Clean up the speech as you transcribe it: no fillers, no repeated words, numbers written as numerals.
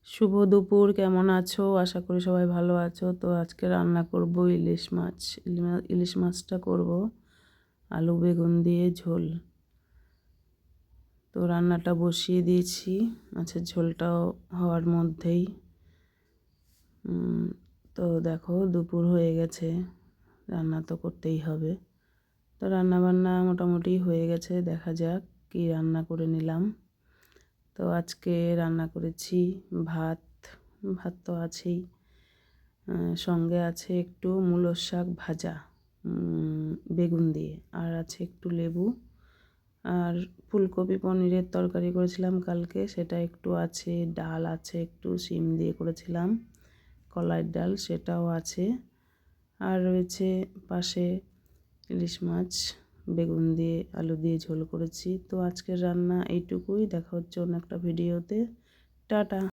শুভ দুপুর, কেমন আছো? আশা করি সবাই ভালো আছো। তো আজকে রান্না করব ইলিশ মাছ। ইলিশ মাছটা করব আলু বেগুন দিয়ে ঝোল। তো রান্নাটা বসিয়ে দিয়েছি, মাছের ঝোলটাও হওয়ার মধ্যেই। তো দেখো দুপুর হয়ে গেছে, রান্না তো করতেই হবে। তো রান্না বান্না মোটামুটি হয়ে গেছে, দেখা যাক কি রান্না করে নিলাম। তো আজকে রান্না করেছি ভাত, ভাত তো আছেই, সঙ্গে আছে একটু মূলোর শাক ভাজা বেগুন দিয়ে, আর আছে একটু লেবু, আর ফুলকপি পনিরের তরকারি করেছিলাম কালকে, সেটা একটু আছে। ডাল আছে একটু, শিম দিয়ে করেছিলাম, কলাইয়ের ডাল, সেটাও আছে। আর রয়েছে পাশে ইলিশ মাছ বেগুন দিয়ে আলু দিয়ে ঝোল করেছি। তো আজকের রান্না এইটুকুই। দেখা হচ্ছে অন্য একটা ভিডিওতে। টাটা।